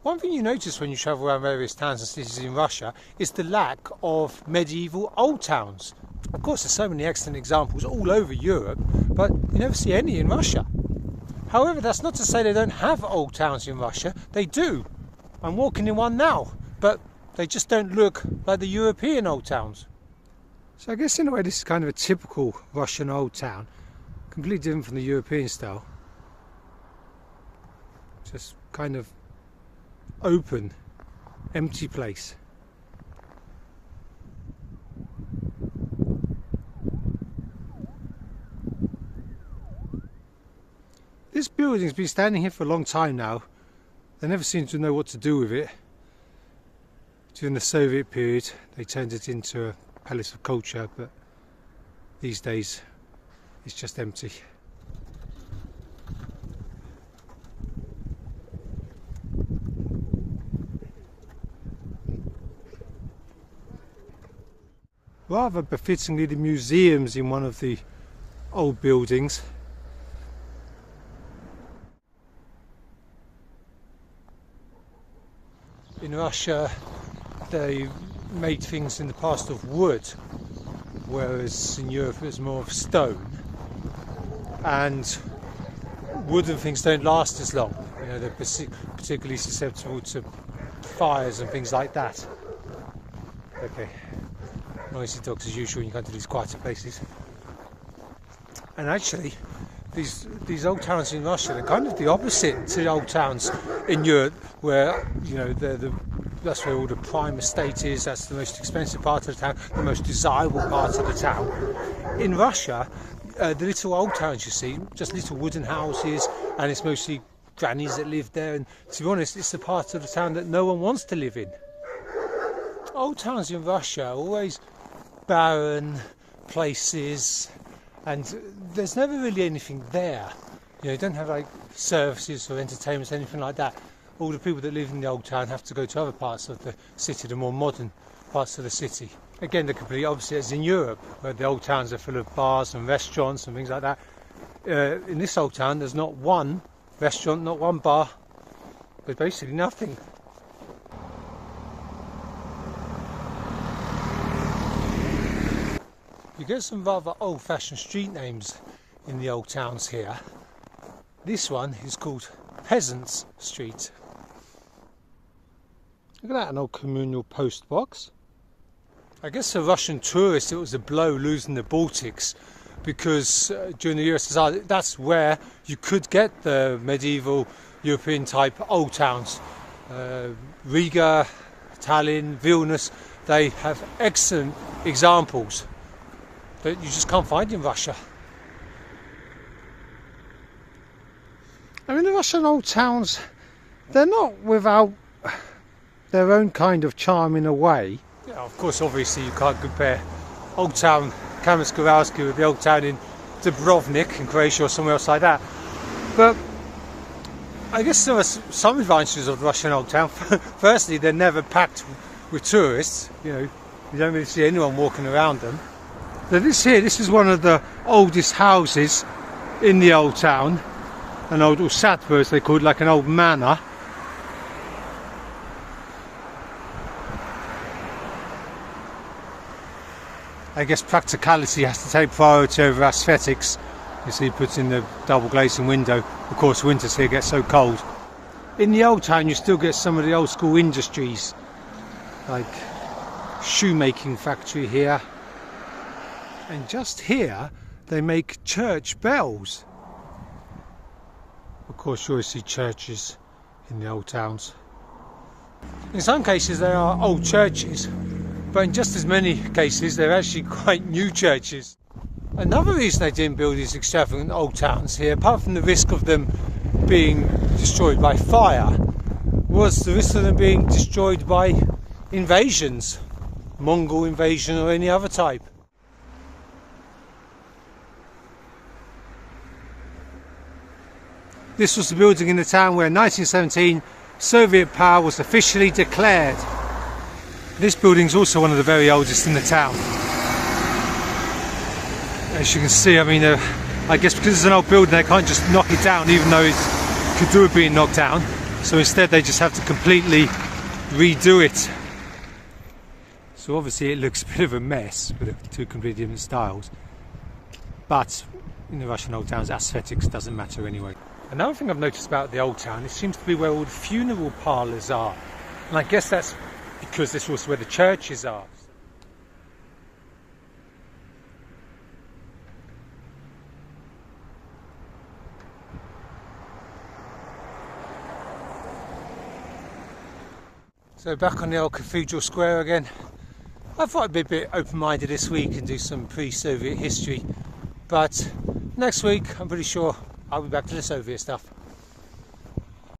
One thing you notice when you travel around various towns and cities in Russia is the lack of medieval old towns. Of course, there's so many excellent examples all over Europe, but you never see any in Russia. However, that's not to say they don't have old towns in Russia. They do. I'm walking in one now, but they just don't look like the European old towns. So I guess in a way this is kind of a typical Russian old town, completely different from the European style. Just kind of open, empty place. This building's been standing here for a long time now. They never seem to know what to do with it. During the Soviet period they turned it into a palace of culture, but these days it's just empty. Rather befittingly, the museum's in one of the old buildings. In Russia they made things in the past of wood, whereas in Europe it's more of stone, and wooden things don't last as long. You know, they're particularly susceptible to fires and things like that. Okay, noisy dogs as usual when you go to these quieter places. And actually these old towns in Russia, they're kind of the opposite to the old towns in Europe, where, you know, that's where all the prime estate is. That's the most expensive part of the town, the most desirable part of the town. In Russia, the little old towns you see, just little wooden houses, and it's mostly grannies that live there, and to be honest, it's the part of the town that no one wants to live in. Old towns in Russia are always barren places, and there's never really anything there. You know, you don't have like services or entertainments, anything like that. All the people that live in the old town have to go to other parts of the city, the more modern parts of the city. Again, the complete opposite is in Europe, where the old towns are full of bars and restaurants and things like that. In this old town there's not one restaurant, not one bar, there's basically nothing. You get some rather old-fashioned street names in the old towns here. This one is called Peasants Street. Look at that, an old communal post box. I guess for Russian tourists it was a blow losing the Baltics, because during the USSR that's where you could get the medieval European type old towns. Riga, Tallinn, Vilnius, they have excellent examples that you just can't find in Russia. I mean, the Russian old towns, they're not without their own kind of charm in a way. Yeah, of course, obviously you can't compare old town Kamensk-Uralskiy with the old town in Dubrovnik in Croatia or somewhere else like that. But I guess there are some advantages of the Russian old town. Firstly, they're never packed with tourists. You know, you don't really see anyone walking around them. So this is one of the oldest houses in the old town. An old usatba, as they call it, like an old manor. I guess practicality has to take priority over aesthetics. You see, put in the double glazing window. Of course, winters here get so cold. In the old town, you still get some of the old school industries, like shoemaking factory here. And just here, they make church bells. Of course, you always see churches in the old towns. In some cases, there are old churches, but in just as many cases, they're actually quite new churches. Another reason they didn't build these extravagant old towns here, apart from the risk of them being destroyed by fire, was the risk of them being destroyed by invasions, Mongol invasion or any other type. This was the building in the town where in 1917 Soviet power was officially declared. This building is also one of the very oldest in the town. As you can see, I mean, I guess because it's an old building they can't just knock it down, even though it could do with being knocked down. So instead they just have to completely redo it. So obviously it looks a bit of a mess with the two completely different styles. But in the Russian old towns, aesthetics doesn't matter anyway. Another thing I've noticed about the old town, it seems to be where all the funeral parlours are. And I guess that's because this is also where the churches are. So back on the old Cathedral Square again. I thought I'd be a bit open-minded this week and do some pre-Soviet history. But next week, I'm pretty sure I'll be back to the Soviet stuff.